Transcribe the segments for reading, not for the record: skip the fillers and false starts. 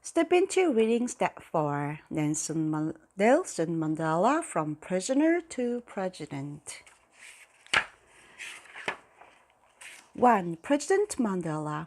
Step into reading step 4, Nelson Mandela from Prisoner to President. 1. President Mandela.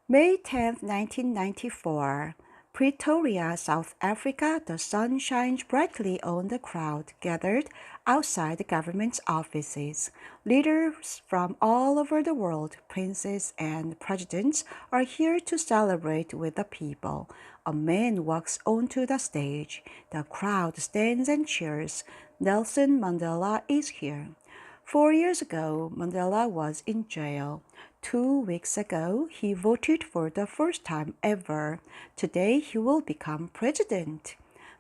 May 10, 1994. Pretoria, South Africa. The sun shines brightly on the crowd gathered outside the government's offices. Leaders from all over the world, princes and presidents, are here to celebrate with the people. A man walks onto the stage. The crowd stands and cheers. Nelson Mandela is here. 4 years ago, Mandela was in jail. 2 weeks ago, he voted for the first time ever. Today, he will become president.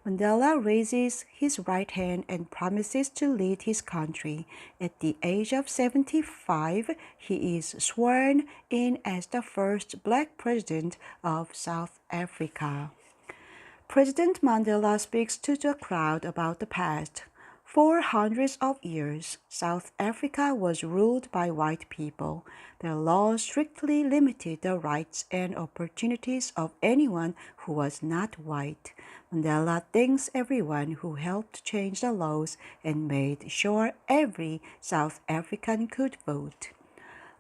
Mandela raises his right hand and promises to lead his country. At the age of 75, he is sworn in as the first black president of South Africa. President Mandela speaks to the crowd about the past. For hundreds of years, South Africa was ruled by white people. Their laws strictly limited the rights and opportunities of anyone who was not white. Mandela thanks everyone who helped change the laws and made sure every South African could vote.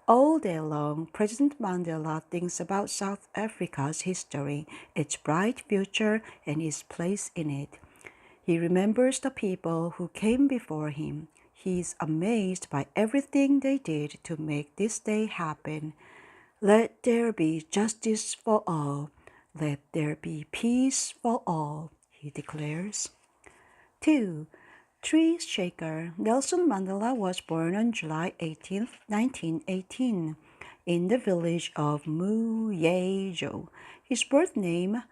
All day long, President Mandela thinks about South Africa's history, its bright future, and his place in it. He remembers the people who came before him. He is amazed by everything they did to make this day happen. Let there be justice for all. Let there be peace for all, he declares. 2. Tree Shaker. Nelson Mandela was born on July 18, 1918, in the village of Muyejo. His birth name,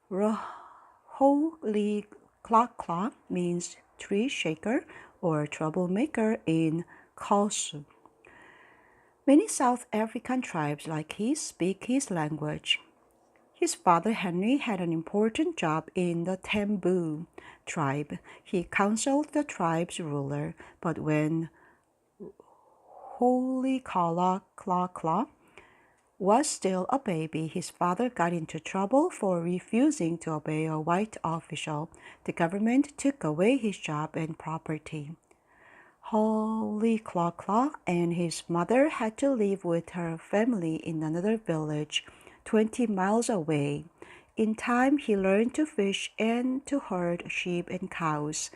Holy Klakla, means tree shaker or troublemaker in Khasu. Many South African tribes like his speak his language. His father Henry had an important job in the Tambu tribe. He counseled the tribe's ruler, but when Holy Klakla was still a baby, his father got into trouble for refusing to obey a white official. The government took away his job and property. Holy Klakla and his mother had to live with her family in another village 20 miles away. In time, he learned to fish and to herd sheep and cows,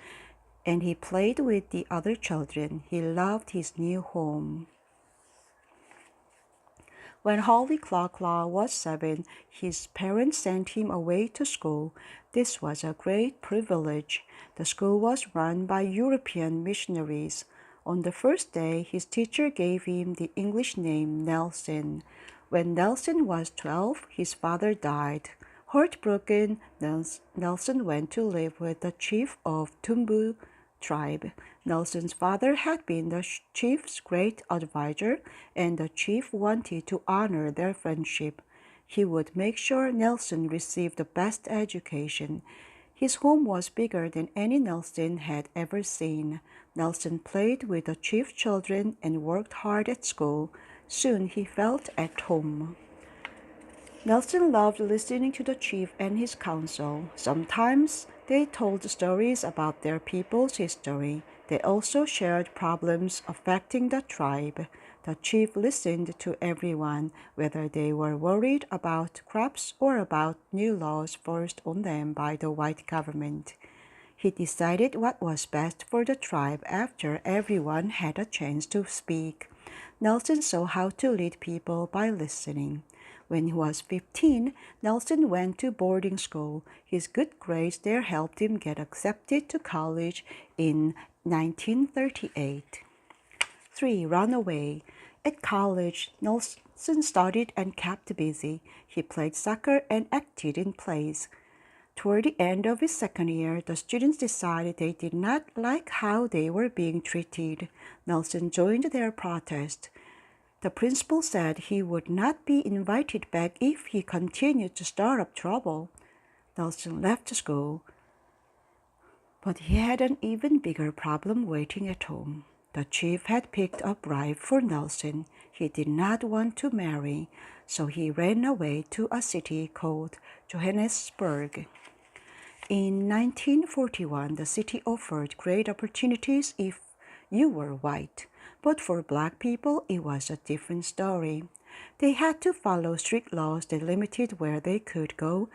and he played with the other children. He loved his new home. When Holy Klakla was 7, his parents sent him away to school. This was a great privilege. The school was run by European missionaries. On the first day, his teacher gave him the English name Nelson. When Nelson was 12, his father died. Heartbroken, Nelson went to live with the chief of Tumbu tribe. Nelson's father had been the chief's great advisor, and the chief wanted to honor their friendship. He would make sure Nelson received the best education. His home was bigger than any Nelson had ever seen. Nelson played with the chief's children and worked hard at school. Soon he felt at home. Nelson loved listening to the chief and his council. Sometimes they told stories about their people's history. They also shared problems affecting the tribe. The chief listened to everyone, whether they were worried about crops or about new laws forced on them by the white government. He decided what was best for the tribe after everyone had a chance to speak. Nelson saw how to lead people by listening. When he was 15, Nelson went to boarding school. His good grades there helped him get accepted to college in 1938. 3. Runaway. At college, Nelson studied and kept busy. He played soccer and acted in plays. Toward the end of his second year, the students decided they did not like how they were being treated. Nelson joined their protest. The principal said he would not be invited back if he continued to stir up trouble. Nelson left school, but he had an even bigger problem waiting at home. The chief had picked a bribe for Nelson. He did not want to marry, so he ran away to a city called Johannesburg. In 1941, the city offered great opportunities if you were white, but for black people, it was a different story. They had to follow strict laws that limited where they could go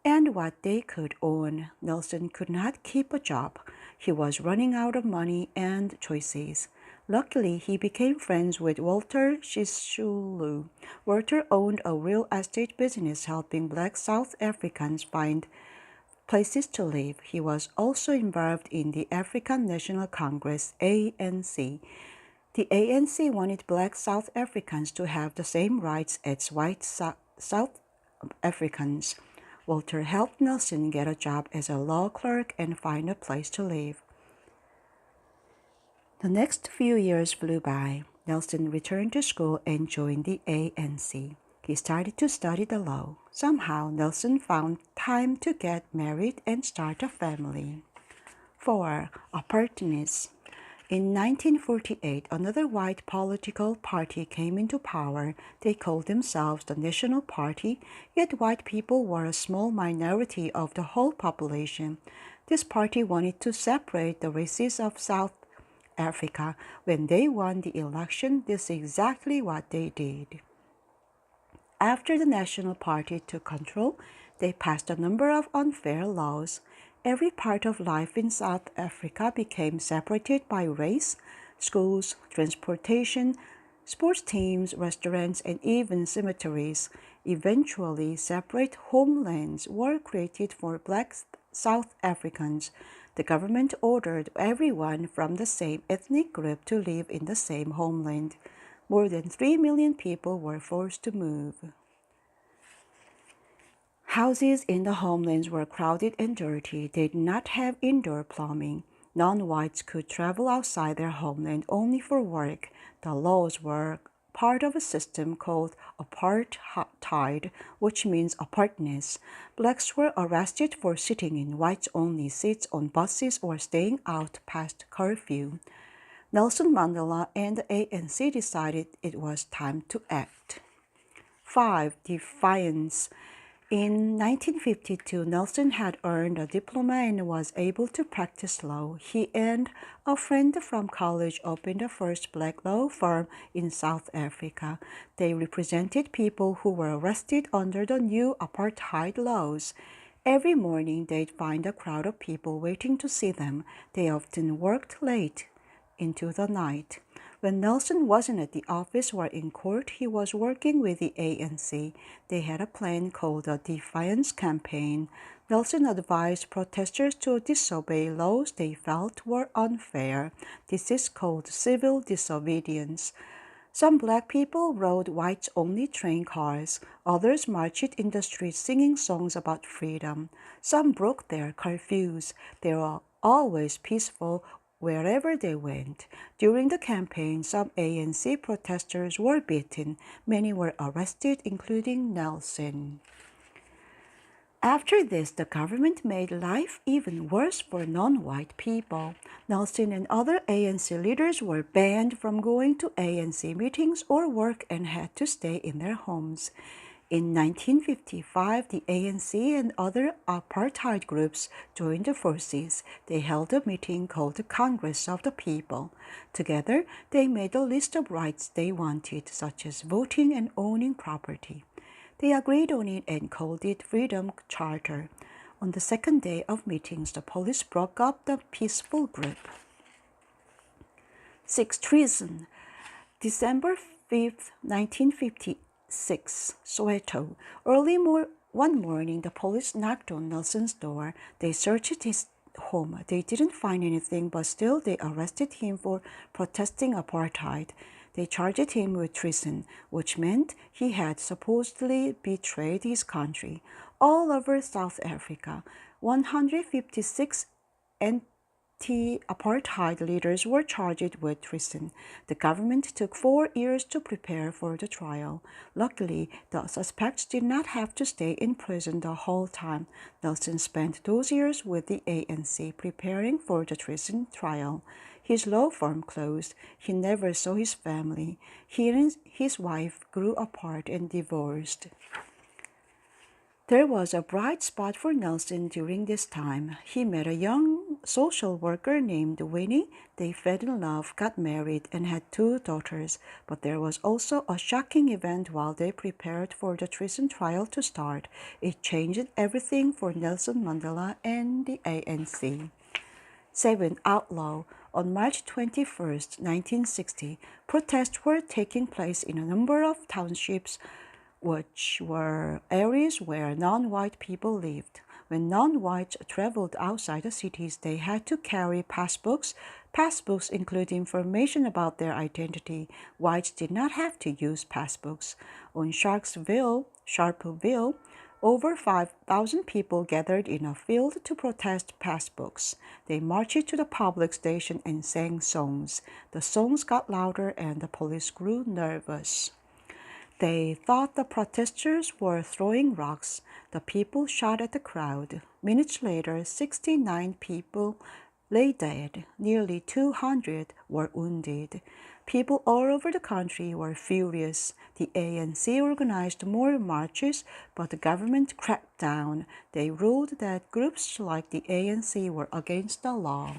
and what they could own. Nelson could not keep a job. He was running out of money and choices. Luckily, he became friends with Walter Sisulu. Walter owned a real estate business helping black South Africans find places to live. He was also involved in the African National Congress, ANC. The ANC wanted black South Africans to have the same rights as white South Africans. Walter helped Nelson get a job as a law clerk and find a place to live. The next few years flew by. Nelson returned to school and joined the ANC. He started to study the law. Somehow, Nelson found time to get married and start a family. 4. Opportunists. In 1948, another white political party came into power. They called themselves the National Party, yet white people were a small minority of the whole population. This party wanted to separate the races of South Africa. When they won the election, this is exactly what they did. After the National Party took control, they passed a number of unfair laws. Every part of life in South Africa became separated by race. Schools, transportation, sports teams, restaurants, and even cemeteries. Eventually, separate homelands were created for black South Africans. The government ordered everyone from the same ethnic group to live in the same homeland. More than 3 million people were forced to move. Houses in the homelands were crowded and dirty. They did not have indoor plumbing. Non-whites could travel outside their homeland only for work. The laws were part of a system called apartheid, which means apartness. Blacks were arrested for sitting in whites-only seats on buses or staying out past curfew. Nelson Mandela and the ANC decided it was time to act. 5. Defiance. In 1952, Nelson had earned a diploma and was able to practice law. He and a friend from college opened the first black law firm in South Africa. They represented people who were arrested under the new apartheid laws. Every morning, they'd find a crowd of people waiting to see them. They often worked late into the night. When Nelson wasn't at the office or in court, he was working with the ANC. They had a plan called the Defiance campaign. Nelson advised protesters to disobey laws they felt were unfair. This is called civil disobedience. Some black people rode whites-only train cars. Others marched in the streets singing songs about freedom. Some broke their curfews. They were always peaceful wherever they went. During the campaign, some ANC protesters were beaten. Many were arrested, including Nelson. After this, the government made life even worse for non-white people. Nelson and other ANC leaders were banned from going to ANC meetings or work and had to stay in their homes. In 1955, the ANC and other apartheid groups joined the forces. They held a meeting called the Congress of the People. Together, they made a list of rights they wanted, such as voting and owning property. They agreed on it and called it Freedom Charter. On the second day of meetings, the police broke up the peaceful group. 6. Treason. December 5, 1956. Soweto. One morning, the police knocked on Nelson's door. They searched his home. They didn't find anything, but still they arrested him for protesting apartheid. They charged him with treason, which meant he had supposedly betrayed his country. All over South Africa, 156 anti-apartheid leaders were charged with treason. The government took 4 years to prepare for the trial. Luckily, the suspects did not have to stay in prison the whole time. Nelson spent those years with the ANC preparing for the treason trial. His law firm closed. He never saw his family. He and his wife grew apart and divorced. There was a bright spot for Nelson during this time. He met a young social worker named Winnie. They fell in love, got married, and had 2 daughters. But there was also a shocking event while they prepared for the treason trial to start. It changed everything for Nelson Mandela and the ANC. 7. Outlaw. On March 21, 1960, protests were taking place in a number of townships which were areas where non-white people lived. When non-whites traveled outside the cities, they had to carry passbooks. Passbooks include information about their identity. Whites did not have to use passbooks. On Sharpeville, over 5,000 people gathered in a field to protest passbooks. They marched to the public station and sang songs. The songs got louder and the police grew nervous. They thought the protesters were throwing rocks. The people shot at the crowd. Minutes later, 69 people lay dead. Nearly 200 were wounded. People all over the country were furious. The ANC organized more marches, but the government cracked down. They ruled that groups like the ANC were against the law.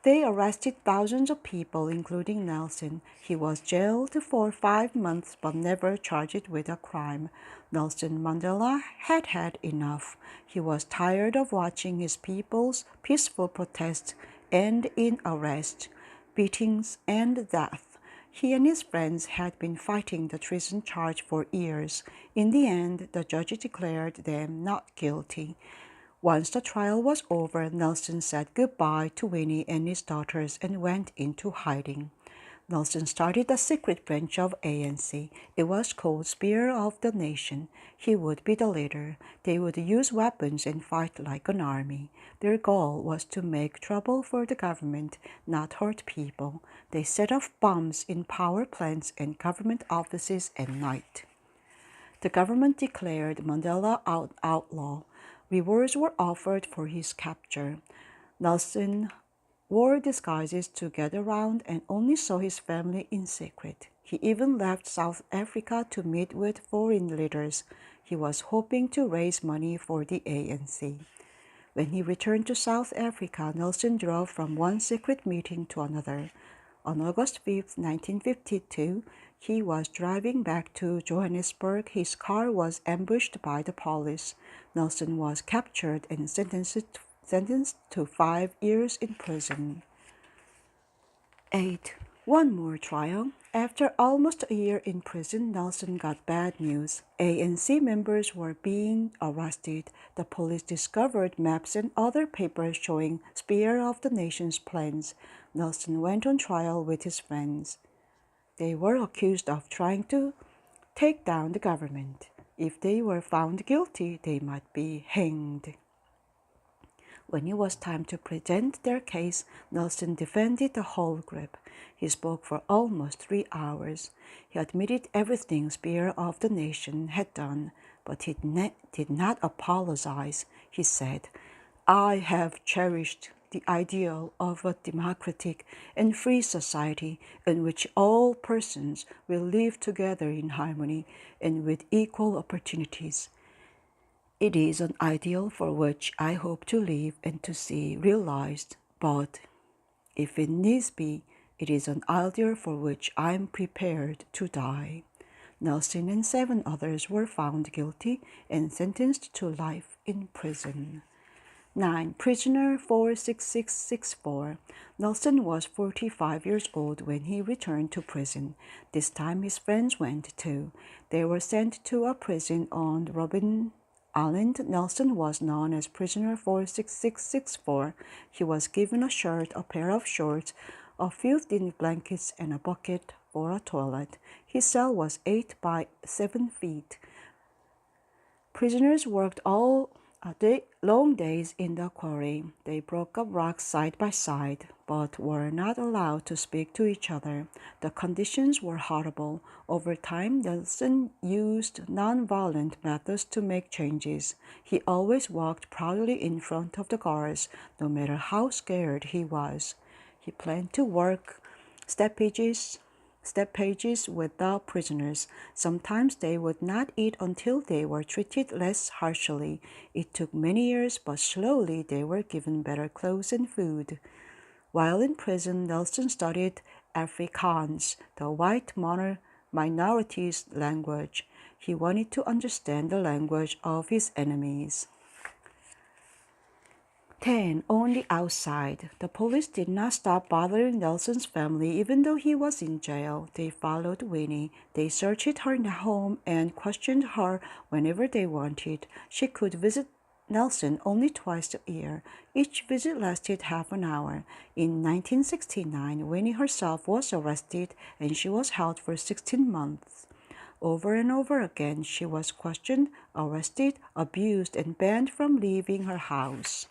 They arrested thousands of people, including Nelson. He was jailed for 5 months but never charged with a crime. Nelson Mandela had had enough. He was tired of watching his people's peaceful protests end in arrest, beatings, and death. He and his friends had been fighting the treason charge for years. In the end, the judge declared them not guilty. Once the trial was over, Nelson said goodbye to Winnie and his daughters and went into hiding. Nelson started a secret branch of ANC. It was called Spear of the Nation. He would be the leader. They would use weapons and fight like an army. Their goal was to make trouble for the government, not hurt people. They set off bombs in power plants and government offices at night. The government declared Mandela outlaw. Rewards were offered for his capture. Nelson wore disguises to get around and only saw his family in secret. He even left South Africa to meet with foreign leaders. He was hoping to raise money for the ANC. When he returned to South Africa, Nelson drove from one secret meeting to another. On August 5, 1952, he was driving back to Johannesburg. His car was ambushed by the police. Nelson was captured and sentenced to 5 years in prison. 8. One more trial. After almost a year in prison, Nelson got bad news. ANC members were being arrested. The police discovered maps and other papers showing Spear of the Nation's plans. Nelson went on trial with his friends. They were accused of trying to take down the government. If they were found guilty, they might be hanged. When it was time to present their case, Nelson defended the whole group. He spoke for almost 3 hours. He admitted everything Spear of the Nation had done, but he did not apologize. He said, "I have cherished the ideal of a democratic and free society in which all persons will live together in harmony and with equal opportunities. It is an ideal for which I hope to live and to see realized, but if it needs be, it is an ideal for which I am prepared to die." Nelson and 7 others were found guilty and sentenced to life in prison. 9. Prisoner 46664. Nelson was 45 years old when he returned to prison. This time his friends went too. They were sent to a prison on Robben Island. Nelson was known as Prisoner 46664. He was given a shirt, a pair of shorts, a few thin blankets, and a bucket for a toilet. His cell was 8 by 7 feet. Prisoners worked all Long days in the quarry. They broke up rocks side by side, but were not allowed to speak to each other. The conditions were horrible. Over time, Nelson used non-violent methods to make changes. He always walked proudly in front of the guards, no matter how scared he was. He planned to work step pages with the prisoners. Sometimes they would not eat until they were treated less harshly. It took many years, but slowly they were given better clothes and food. While in prison, Nelson studied Afrikaans, the white minority's language. He wanted to understand the language of his enemies. 10. On the outside. The police did not stop bothering Nelson's family even though he was in jail. They followed Winnie. They searched her home and questioned her whenever they wanted. She could visit Nelson only twice a year. Each visit lasted half an hour. In 1969, Winnie herself was arrested and she was held for 16 months. Over and over again, she was questioned, arrested, abused, and banned from leaving her house.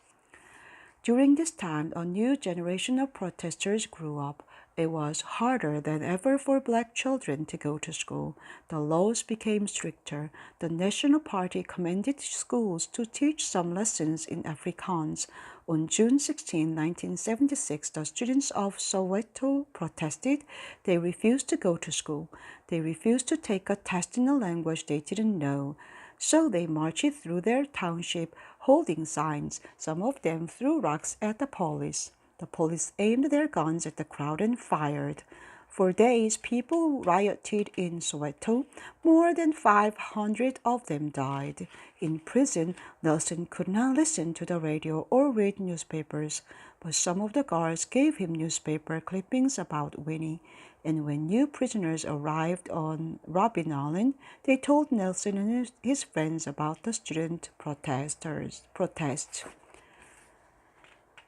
During this time, a new generation of protesters grew up. It was harder than ever for black children to go to school. The laws became stricter. The National Party commanded schools to teach some lessons in Afrikaans. On June 16, 1976, the students of Soweto protested. They refused to go to school. They refused to take a test in a language they didn't know. So they marched through their township holding signs. Some of them threw rocks at the police. The police aimed their guns at the crowd and fired. For days, people rioted in Soweto. More than 500 of them died. In prison, Nelson could not listen to the radio or read newspapers, but some of the guards gave him newspaper clippings about Winnie. And when new prisoners arrived on Robben Island, they told Nelson and his friends about the student protests.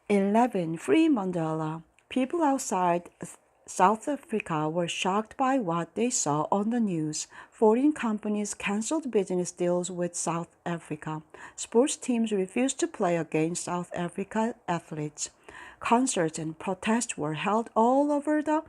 11. Free Mandela. People outside South Africa were shocked by what they saw on the news. Foreign companies canceled business deals with South Africa. Sports teams refused to play against South Africa athletes. Concerts and protests were held all over the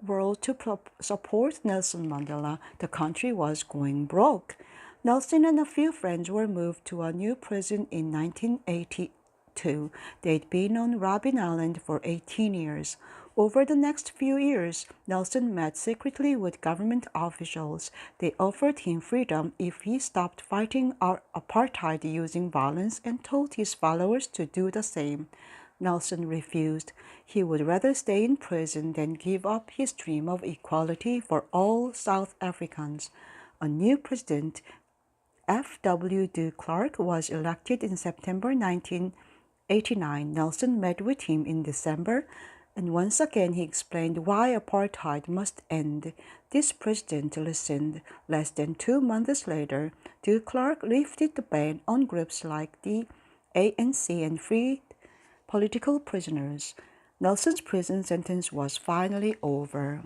world to support Nelson Mandela. The country was going broke. Nelson and a few friends were moved to a new prison in 1982. They'd been on Robben Island for 18 years. Over the next few years, Nelson met secretly with government officials. They offered him freedom if he stopped fighting apartheid using violence and told his followers to do the same. Nelson refused. He would rather stay in prison than give up his dream of equality for all South Africans. A new president, F.W. de Klerk, was elected in September 1989. Nelson met with him in December, and once again he explained why apartheid must end. This president listened. Less than 2 months later, de Klerk lifted the ban on groups like the ANC and freed political prisoners. Nelson's prison sentence was finally over.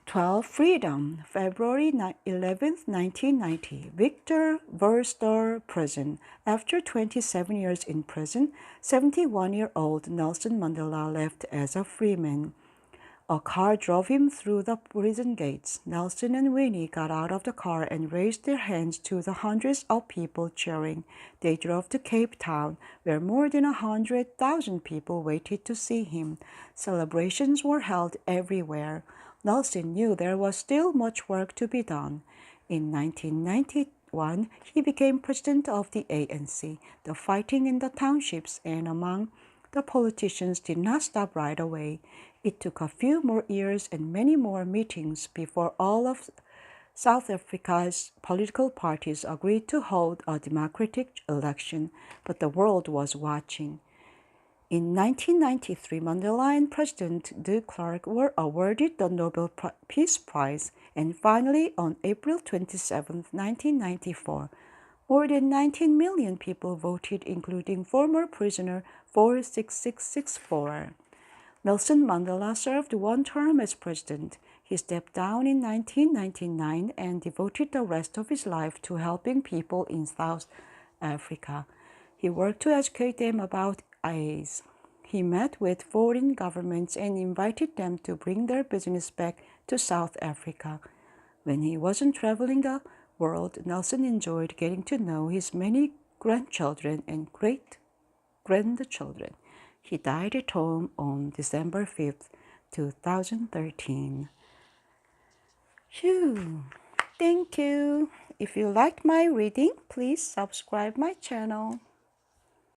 12. Freedom. February 11, 1990. Victor Verster Prison. After 27 years in prison, 71-year-old Nelson Mandela left as a free man. A car drove him through the prison gates. Nelson and Winnie got out of the car and raised their hands to the hundreds of people cheering. They drove to Cape Town, where more than 100,000 people waited to see him. Celebrations were held everywhere. Nelson knew there was still much work to be done. In 1991, he became president of the ANC. The fighting in the townships and among the politicians did not stop right away. It took a few more years and many more meetings before all of South Africa's political parties agreed to hold a democratic election, but the world was watching. In 1993, Mandela and President de Klerk were awarded the Nobel Peace Prize, and finally, on April 27, 1994, more than 19 million people voted, including former prisoner 46664. Nelson Mandela served one term as president. He stepped down in 1999 and devoted the rest of his life to helping people in South Africa. He worked to educate them about AIDS. He met with foreign governments and invited them to bring their business back to South Africa. When he wasn't traveling the world, Nelson enjoyed getting to know his many grandchildren and great-grandchildren. He died at home on December 5th, 2013. Phew. Thank you. If you liked my reading, please subscribe my channel.